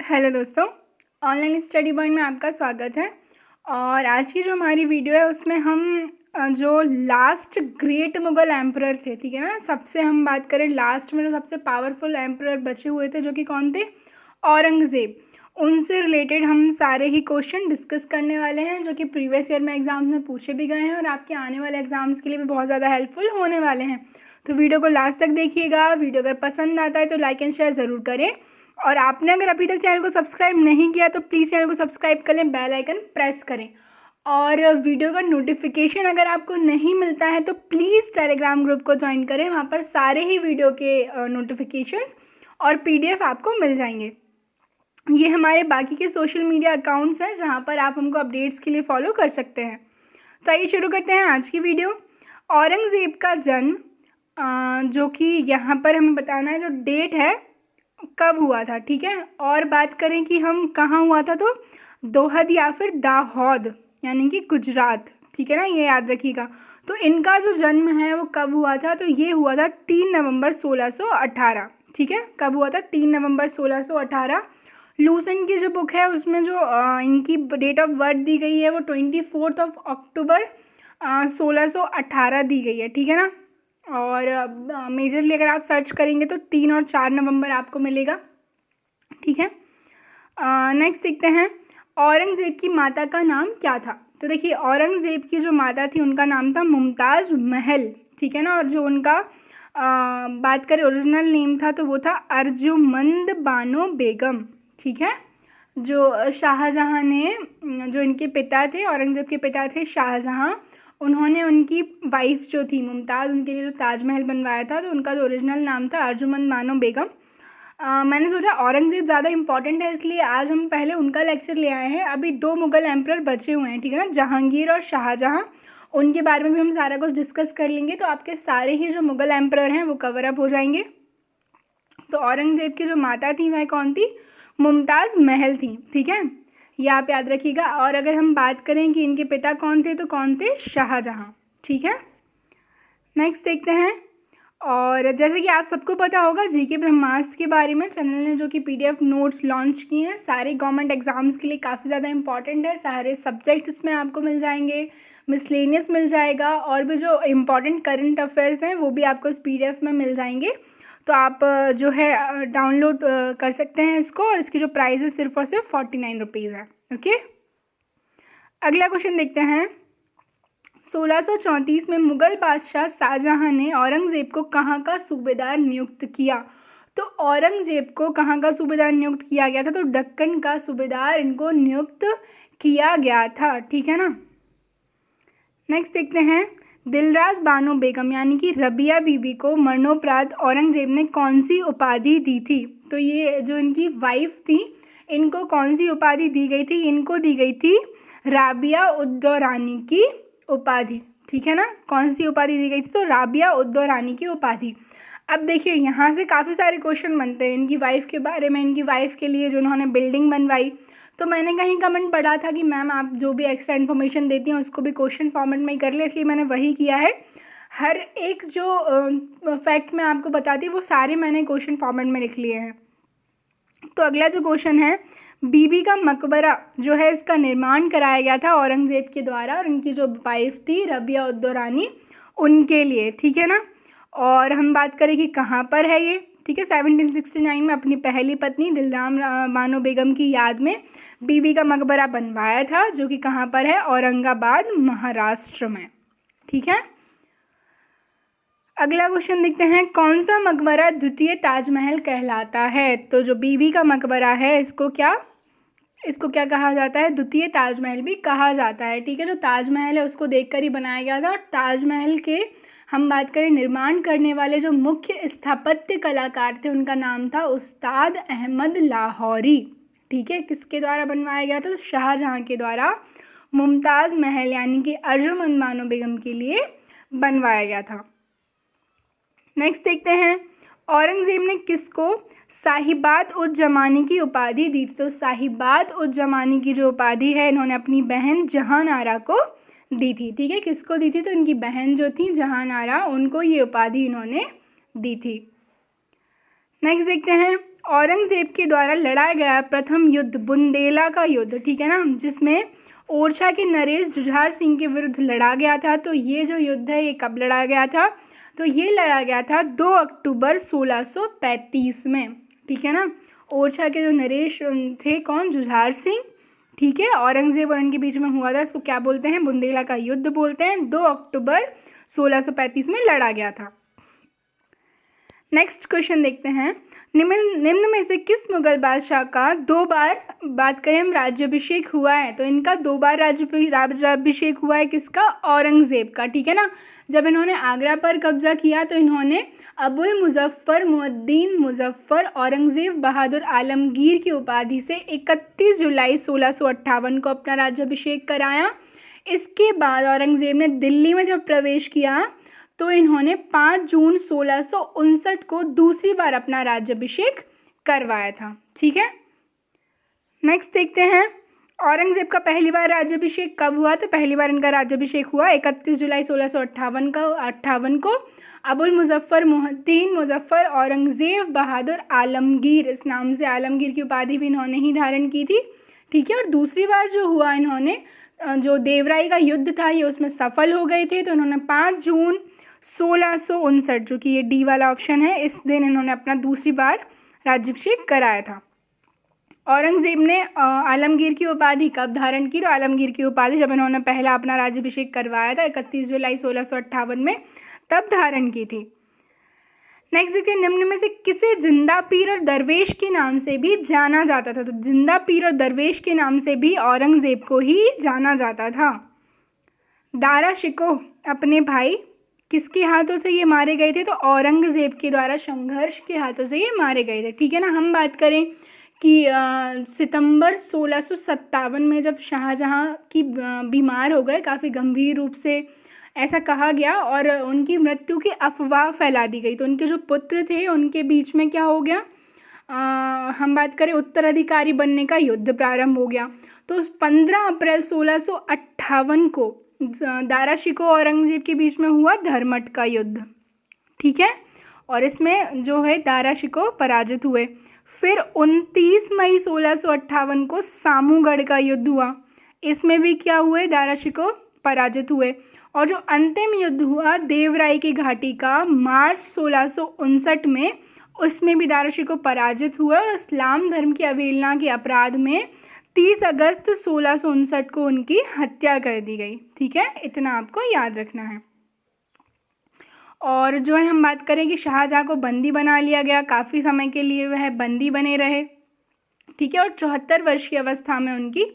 Hello दोस्तों, online study point में आपका स्वागत है। और आज की जो हमारी वीडियो है उसमें हम जो लास्ट ग्रेट मुग़ल एम्परर थे, ठीक है ना, सबसे हम बात करें लास्ट में जो सबसे पावरफुल एम्परर बचे हुए थे जो कि कौन थे, औरंगज़ेब। उनसे रिलेटेड हम सारे ही क्वेश्चन डिस्कस करने वाले हैं जो कि प्रीवियस ईयर में एग्ज़ाम्स में पूछे भी गए हैं और आपके आने वाले एग्ज़ाम्स के लिए भी बहुत ज़्यादा हेल्पफुल होने वाले हैं। तो वीडियो को लास्ट तक देखिएगा। वीडियो अगर पसंद आता है तो लाइक एंड शेयर ज़रूर करें, और आपने अगर अभी तक चैनल को सब्सक्राइब नहीं किया तो प्लीज़ चैनल को सब्सक्राइब कर लें, बेल आइकन प्रेस करें। और वीडियो का नोटिफिकेशन अगर आपको नहीं मिलता है तो प्लीज़ टेलीग्राम ग्रुप को ज्वाइन करें, वहाँ पर सारे ही वीडियो के नोटिफिकेशंस और पीडीएफ आपको मिल जाएंगे। ये हमारे बाकी के सोशल मीडिया अकाउंट्स हैं जहाँ पर आप हमको अपडेट्स के लिए फॉलो कर सकते हैं। तो आइए शुरू करते हैं आज की वीडियो। औरंगज़ेब का जन्म जो कि यहाँ पर हमें बताना है जो डेट है कब हुआ था, ठीक है। और बात करें कि हम कहाँ हुआ था तो दोहद या फिर दाहोद यानी कि गुजरात, ठीक है ना, ये याद रखिएगा। तो इनका जो जन्म है वो कब हुआ था तो ये हुआ था 3 नवंबर 1618, ठीक है। कब हुआ था? 3 नवंबर 1618। लूसेंट की जो बुक है उसमें जो इनकी डेट ऑफ बर्थ दी गई है वो 24 अक्टूबर 1618 दी गई है, ठीक है ना। और मेजरली अगर आप सर्च करेंगे तो 3 और 4 नवंबर आपको मिलेगा, ठीक है। नेक्स्ट देखते हैं औरंगज़ेब की माता का नाम क्या था। तो देखिए औरंगज़ेब की जो माता थी उनका नाम था मुमताज़ महल, ठीक है ना। और जो उनका बात करें ओरिजिनल नेम था तो वो था अर्जुमंद बानो बेगम, ठीक है। जो शाहजहाँ ने, जो इनके पिता थे, औरंगज़ेब के पिता थे शाहजहाँ, उन्होंने उनकी वाइफ जो थी मुमताज़, उनके लिए जो ताजमहल बनवाया था तो उनका जो ओरिजिनल नाम था अर्जुमंद बानो बेगम। मैंने सोचा औरंगज़ेब ज़्यादा इंपॉर्टेंट है इसलिए आज हम पहले उनका लेक्चर ले आए हैं। अभी 2 मुग़ल एम्परर बचे हुए हैं, ठीक है ना, जहांगीर और शाहजहाँ। उनके बारे में भी हम सारा कुछ डिस्कस कर लेंगे तो आपके सारे ही जो मुग़ल एम्परर हैं वो कवर अप हो जाएंगे। तो औरंगज़ेब की जो माता थी वह कौन थी? मुमताज़ महल थी, ठीक है, ये आप याद रखिएगा। और अगर हम बात करें कि इनके पिता कौन थे तो कौन थे? शाहजहाँ, ठीक है। नेक्स्ट देखते हैं। और जैसे कि आप सबको पता होगा जीके ब्रह्मास्त्र के बारे में चैनल ने जो कि पीडीएफ नोट्स लॉन्च किए हैं, सारे गवर्नमेंट एग्जाम्स के लिए काफ़ी ज़्यादा इंपॉर्टेंट है। सारे सब्जेक्ट इसमें आपको मिल जाएंगे, मिसलेनियस मिल जाएगा, और भी जो इम्पॉर्टेंट करंट अफेयर्स हैं वो भी आपको इस पीडीएफ में मिल जाएंगे। तो आप जो है डाउनलोड कर सकते हैं इसको, और इसकी जो प्राइस है सिर्फ और सिर्फ 49 रुपीज़ है, ओके। अगला क्वेश्चन देखते हैं। 1634 में मुग़ल बादशाह शाहजहाँ ने औरंगज़ेब को कहाँ का सूबेदार नियुक्त किया। तो औरंगज़ेब को कहाँ का सूबेदार नियुक्त किया गया था तो दक्कन का सूबेदार इनको नियुक्त किया गया था, ठीक है ना। नेक्स्ट देखते हैं। दिलराज बानो बेगम यानी कि रबिया बीबी को मरणोपरांत औरंगज़ेब ने कौन सी उपाधि दी थी। तो ये जो इनकी वाइफ थी इनको कौन सी उपाधि दी गई थी? इनको दी गई थी राबिया उद्दौरानी की उपाधि, ठीक है ना। कौन सी उपाधि दी गई थी? तो राबिया उद्दौरानी की उपाधि। अब देखिए यहाँ से काफ़ी सारे क्वेश्चन बनते हैं इनकी वाइफ के बारे में, इनकी वाइफ के लिए जो उन्होंने बिल्डिंग बनवाई। तो मैंने कहीं कमेंट पढ़ा था कि मैम आप जो भी एक्स्ट्रा इन्फॉर्मेशन देती हैं उसको भी क्वेश्चन फॉर्मेट में ही कर ले, इसलिए मैंने वही किया है। हर एक जो फैक्ट मैं आपको बताती वो सारे मैंने क्वेश्चन फॉर्मेट में लिख लिए हैं। तो अगला जो क्वेश्चन है, बीबी का मकबरा जो है इसका निर्माण कराया गया था औरंगज़ेब के द्वारा, और उनकी जो वाइफ थी रबिया उद्दौरानी उनके लिए, ठीक है ना। और हम बात करें कि कहाँ पर है ये, ठीक है। 1769 में अपनी पहली पत्नी दिलराम बानो बेगम की याद में बीबी का मकबरा बनवाया था जो कि कहाँ पर है? औरंगाबाद महाराष्ट्र में, ठीक है। अगला क्वेश्चन देखते हैं। कौन सा मकबरा द्वितीय ताजमहल कहलाता है। तो जो बीबी का मकबरा है इसको क्या कहा जाता है? द्वितीय ताजमहल भी कहा जाता है, ठीक है। जो ताजमहल है उसको देखकर ही बनाया गया था। और ताजमहल के हम बात करें निर्माण करने वाले जो मुख्य स्थापत्य कलाकार थे उनका नाम था उस्ताद अहमद लाहौरी, ठीक है। किसके द्वारा बनवाया गया था? तो शाहजहाँ के द्वारा मुमताज़ महल यानी कि अर्जुमंद बानो बेगम के लिए बनवाया गया था। नेक्स्ट देखते हैं। औरंगज़ेब ने किसको साहिबात उज जमानी की उपाधि दी थी। तो साहिबात उज जमानी की जो उपाधि है इन्होंने अपनी बहन जहान आरा को दी थी, ठीक है। किसको दी थी? तो इनकी बहन जो थी जहान आरा, उनको ये उपाधि इन्होंने दी थी। नेक्स्ट देखते हैं। औरंगज़ेब के द्वारा लड़ा गया प्रथम युद्ध बुंदेला का युद्ध, ठीक है ना, जिसमें ओरछा के नरेश जुझार सिंह के विरुद्ध लड़ा गया था। तो ये जो युद्ध है ये कब लड़ा गया था? तो ये लड़ा गया था 2 अक्टूबर 1635 में, ठीक है ना। ओरछा के जो नरेश थे कौन? जुझार सिंह, ठीक है। औरंगज़ेब और उनके बीच में हुआ था, इसको क्या बोलते हैं? बुंदेला का युद्ध बोलते हैं। 2 अक्टूबर 1635 में लड़ा गया था। नेक्स्ट क्वेश्चन देखते हैं, निम्न में से किस मुगल बादशाह का 2 बार, बात करें हम, राज्याभिषेक हुआ है? तो इनका 2 बार राज्याभिषेक हुआ है, किसका? औरंगज़ेब का, ठीक है ना। जब इन्होंने आगरा पर कब्जा किया तो इन्होंने अबुल मुजफ्फर मुअद्दीन मुजफ्फर औरंगज़ेब बहादुर आलमगीर की उपाधि से 31 जुलाई 1658 को अपना राज्याभिषेक कराया। इसके बाद औरंगज़ेब ने दिल्ली में जब प्रवेश किया तो इन्होंने 5 जून 1659 को दूसरी बार अपना राज्याभिषेक करवाया था, ठीक है। नेक्स्ट देखते हैं, औरंगज़ेब का पहली बार राज्याभिषेक कब हुआ? तो पहली बार इनका राज्याभिषेक हुआ 31 जुलाई 1658 को अबुल मुजफ्फर मुअद्दीन मुजफ्फर औरंगज़ेब बहादुर आलमगीर, इस नाम से आलमगीर की उपाधि भी इन्होंने ही धारण की थी, ठीक है। और दूसरी बार जो हुआ, इन्होंने जो देवराई का युद्ध था ये उसमें सफल हो गए थे, तो इन्होंने 5 जून 1659, जो कि ये डी वाला ऑप्शन है, इस दिन इन्होंने अपना दूसरी बार राज्याभिषेक कराया था। औरंगज़ेब ने आलमगीर की उपाधि कब धारण की? तो आलमगीर की उपाधि जब इन्होंने पहला अपना राज्याभिषेक करवाया था 31 जुलाई 1658 में, तब धारण की थी। नेक्स्ट देखिए, निम्न में से किसे जिंदा पीर और दरवेश के नाम से भी जाना जाता था? तो जिंदा पीर और दरवेश के नाम से भी औरंगज़ेब को ही जाना जाता था। दारा शिकोह अपने भाई किसके हाथों से ये मारे गए थे? तो औरंगज़ेब के द्वारा संघर्ष के हाथों से ये मारे गए थे, ठीक है ना। हम बात करें कि सितंबर 1657 में जब शाहजहाँ की बीमार हो गए काफ़ी गंभीर रूप से, ऐसा कहा गया, और उनकी मृत्यु की अफवाह फैला दी गई, तो उनके जो पुत्र थे उनके बीच में क्या हो गया, हम बात करें उत्तराधिकारी बनने का युद्ध प्रारंभ हो गया। तो 15 अप्रैल 1658 को दारा शिकोह और औरंगज़ेब के बीच में हुआ धर्मट का युद्ध, ठीक है, और इसमें जो है दारा शिकोह पराजित हुए। फिर 29 मई 1658 को सामूगढ़ का युद्ध हुआ, इसमें भी क्या हुए? दारा शिकोह पराजित हुए। और जो अंतिम युद्ध हुआ देवराई की घाटी का मार्च 1659 में, उसमें भी दारा शिकोह पराजित हुए और इस्लाम धर्म की अवहेलना के अपराध में 30 अगस्त 1659 को उनकी हत्या कर दी गई, ठीक है, इतना आपको याद रखना है। और जो है हम बात करें कि शाहजहाँ को बंदी बना लिया गया, काफ़ी समय के लिए वह बंदी बने रहे, ठीक है, और 74 वर्ष की अवस्था में उनकी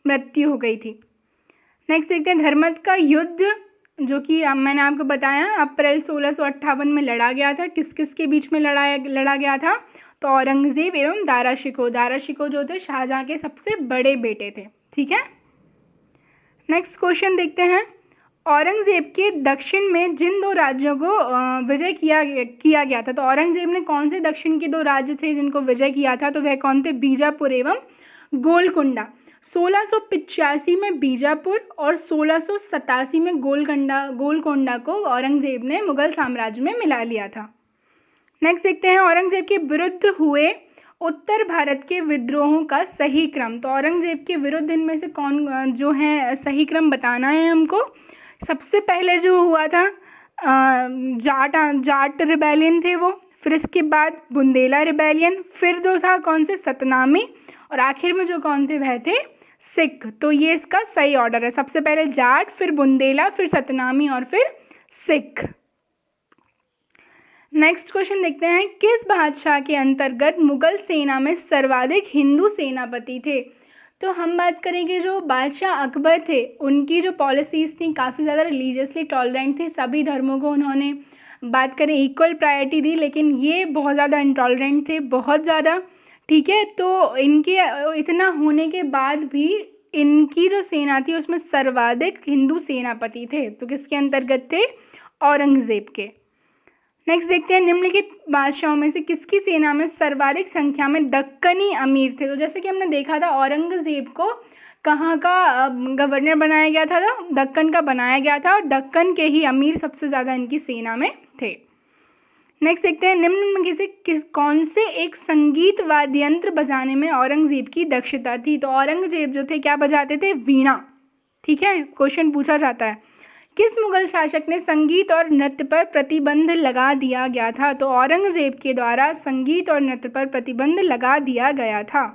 मृत्यु हो गई थी। नेक्स्ट देखते हैं, धर्मत का युद्ध जो कि मैंने आपको बताया अप्रैल 1658 में लड़ा गया था, किस किस के बीच में लड़ा गया था? तो औरंगज़ेब एवं दारा शिकोह जो थे शाहजहाँ के सबसे बड़े बेटे थे, ठीक है। नेक्स्ट क्वेश्चन देखते हैं, औरंगज़ेब के दक्षिण में जिन 2 राज्यों को विजय किया गया था, तो औरंगज़ेब ने कौन से दक्षिण के 2 राज्य थे जिनको विजय किया था? तो वह कौन थे? बीजापुर एवं गोलकुंडा। 1685 में बीजापुर और 1687 में गोलकोंडा को औरंगज़ेब ने मुगल साम्राज्य में मिला लिया था। नेक्स्ट देखते हैं, औरंगज़ेब के विरुद्ध हुए उत्तर भारत के विद्रोहों का सही क्रम। तो औरंगज़ेब के विरुद्ध इनमें से कौन जो है सही क्रम बताना है हमको। सबसे पहले जो हुआ था जाट रिबेलियन थे वो, फिर इसके बाद बुंदेला रिबेलियन, फिर जो था कौन से सतनामी, और आखिर में जो कौन थे वह थे सिख। तो ये इसका सही ऑर्डर है, सबसे पहले जाट, फिर बुंदेला, फिर सतनामी और फिर सिख। नेक्स्ट क्वेश्चन देखते हैं, किस बादशाह के अंतर्गत मुगल सेना में सर्वाधिक हिंदू सेनापति थे? तो हम बात करेंगे जो बादशाह अकबर थे उनकी जो पॉलिसीज़ थी काफ़ी ज़्यादा रिलीजियसली टॉलरेंट थे, सभी धर्मों को उन्होंने बात करें इक्वल प्रायोरिटी दी, लेकिन ये बहुत ज़्यादा इंटॉलरेंट थे, बहुत ज़्यादा, ठीक है। तो इनके इतना होने के बाद भी इनकी जो सेना थी उसमें सर्वाधिक हिंदू सेनापति थे, तो किसके अंतर्गत थे? औरंगज़ेब के। नेक्स्ट देखते हैं, निम्नलिखित बादशाहों में से किसकी सेना में सर्वाधिक संख्या में दक्कनी अमीर थे? तो जैसे कि हमने देखा था औरंगज़ेब को कहाँ का गवर्नर बनाया गया था? दक्कन का बनाया गया था, और दक्कन के ही अमीर सबसे ज़्यादा इनकी सेना में थे। नेक्स्ट देखते हैं, निम्न में से कौन से एक संगीत वाद्य यंत्र बजाने में औरंगजेब की दक्षता थी। तो औरंगजेब जो थे क्या बजाते थे, वीणा। ठीक है, क्वेश्चन पूछा जाता है, किस मुगल शासक ने संगीत और नृत्य पर प्रतिबंध लगा दिया गया था। तो औरंगजेब के द्वारा संगीत और नृत्य पर प्रतिबंध लगा दिया गया था।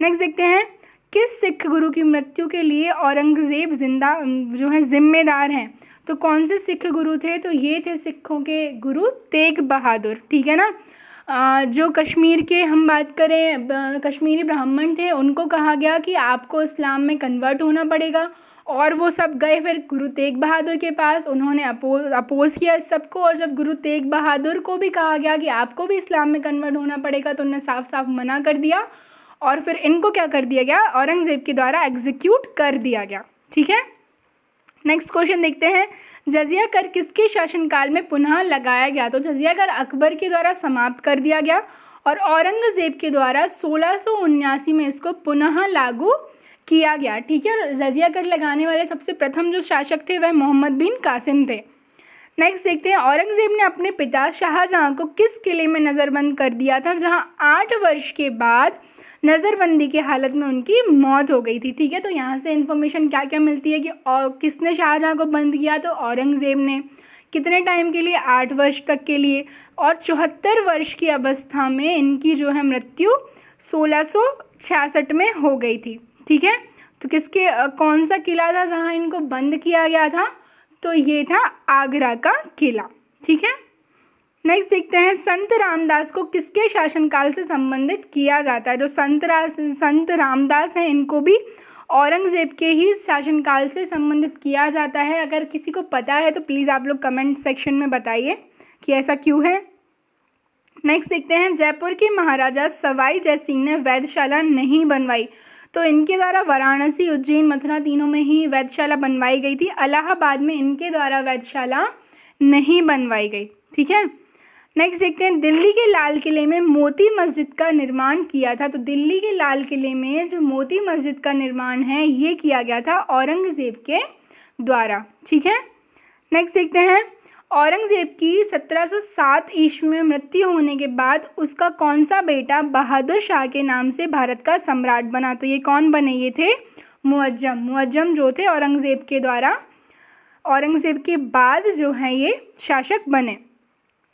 नेक्स्ट देखते हैं, किस सिख गुरु की मृत्यु के लिए औरंगजेब जिम्मेदार हैं। तो कौन से सिख गुरु थे, तो ये थे सिखों के गुरु तेग बहादुर। ठीक है ना, जो कश्मीर के हम बात करें कश्मीरी ब्राह्मण थे, उनको कहा गया कि आपको इस्लाम में कन्वर्ट होना पड़ेगा, और वो सब गए फिर गुरु तेग बहादुर के पास, उन्होंने अपोज किया इस सबको। और जब गुरु तेग बहादुर को भी कहा गया कि आपको भी इस्लाम में कन्वर्ट होना पड़ेगा, तो उन्होंने साफ साफ मना कर दिया, और फिर इनको क्या कर दिया गया, औरंगजेब के द्वारा एग्जीक्यूट कर दिया गया। ठीक है, नेक्स्ट क्वेश्चन देखते हैं, जजिया कर किसके शासनकाल में पुनः लगाया गया। तो जजिया कर अकबर के द्वारा समाप्त कर दिया गया, और औरंगजेब के द्वारा 1679 में इसको पुनः लागू किया गया। ठीक है, जजिया कर लगाने वाले सबसे प्रथम जो शासक थे वह मोहम्मद बिन कासिम थे। नेक्स्ट देखते हैं, औरंगजेब ने अपने पिता शाहजहां को किस किले में नज़रबंद कर दिया था, जहां 8 वर्ष के बाद नज़रबंदी की हालत में उनकी मौत हो गई थी। ठीक है, तो यहाँ से इन्फॉर्मेशन क्या क्या मिलती है कि और किसने शाहजहां को बंद किया, तो औरंगजेब ने। कितने टाइम के लिए, 8 वर्ष तक के लिए, और 74 वर्ष की अवस्था में इनकी जो है मृत्यु 1666 में हो गई थी। ठीक है, तो किसके कौन सा किला था जहाँ इनको बंद किया गया था, तो ये था आगरा का किला। ठीक है, नेक्स्ट देखते हैं, संत रामदास को किसके शासनकाल से संबंधित किया जाता है। जो संत रामदास हैं, इनको भी औरंगजेब के ही शासनकाल से संबंधित किया जाता है। अगर किसी को पता है तो प्लीज़ आप लोग कमेंट सेक्शन में बताइए कि ऐसा क्यों है। नेक्स्ट देखते हैं, जयपुर के महाराजा सवाई जयसिंह ने वेधशाला नहीं बनवाई। तो इनके द्वारा वाराणसी, उज्जैन, मथुरा तीनों में ही वेधशाला बनवाई गई थी। इलाहाबाद में इनके द्वारा वेधशाला नहीं बनवाई गई। ठीक है, नेक्स्ट देखते हैं, दिल्ली के लाल किले में मोती मस्जिद का निर्माण किया था। तो दिल्ली के लाल किले में जो मोती मस्जिद का निर्माण है ये किया गया था औरंगजेब के द्वारा। ठीक है, नेक्स्ट देखते हैं, औरंगजेब की 1707 ईस्वी में मृत्यु होने के बाद उसका कौन सा बेटा बहादुर शाह के नाम से भारत का सम्राट बना। तो ये कौन बने, ये थे मुअज्जम जो थे औरंगजेब के द्वारा, औरंगजेब के बाद जो है ये शासक बने।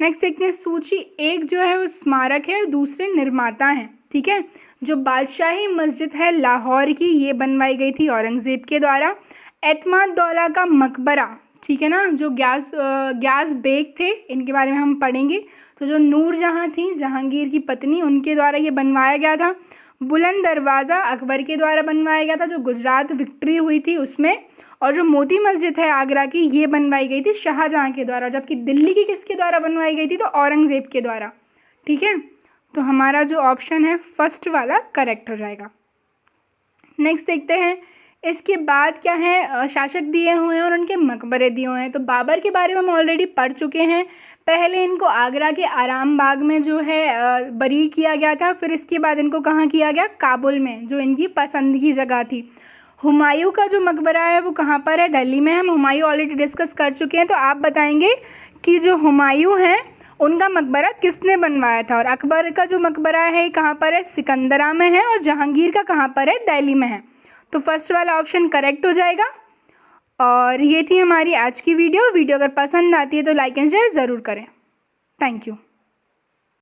नेक्स्ट देखते हैं, सूची 1 जो है वो स्मारक है, दूसरे निर्माता हैं। ठीक है, जो बादशाही मस्जिद है लाहौर की, ये बनवाई गई थी औरंगजेब के द्वारा। एतमाद-दौला का मकबरा, ठीक है ना, जो ग्यास बेग थे, इनके बारे में हम पढ़ेंगे। तो जो नूरजहाँ थी, जहांगीर की पत्नी, उनके द्वारा ये बनवाया गया था। बुलंद दरवाज़ा अकबर के द्वारा बनवाया गया था, जो गुजरात विक्ट्री हुई थी उसमें। और जो मोती मस्जिद है आगरा की, ये बनवाई गई थी शाहजहां के द्वारा, जबकि दिल्ली की किसके द्वारा बनवाई गई थी, तो औरंगजेब के द्वारा। ठीक है, तो हमारा जो ऑप्शन है फर्स्ट वाला करेक्ट हो जाएगा। नेक्स्ट देखते हैं, इसके बाद क्या है, शासक दिए हुए हैं और उनके मकबरे दिए हुए हैं। तो बाबर के बारे में हम ऑलरेडी पढ़ चुके हैं। पहले इनको आगरा के आराम बाग में जो है बरी किया गया था, फिर इसके बाद इनको कहाँ किया गया, काबुल में, जो इनकी पसंद की जगह थी। हुमायूं का जो मकबरा है वो कहाँ पर है, दिल्ली में। हम हुमायूं ऑलरेडी डिस्कस कर चुके हैं, तो आप बताएंगे कि जो हुमायूं हैं उनका मकबरा किसने बनवाया था। और अकबर का जो मकबरा है कहाँ पर है, सिकंदरा में है, और जहांगीर का कहाँ पर है, दिल्ली में है। तो फर्स्ट वाला ऑप्शन करेक्ट हो जाएगा। और ये थी हमारी आज की वीडियो। अगर पसंद आती है तो लाइक एंड शेयर ज़रूर करें। Thank you.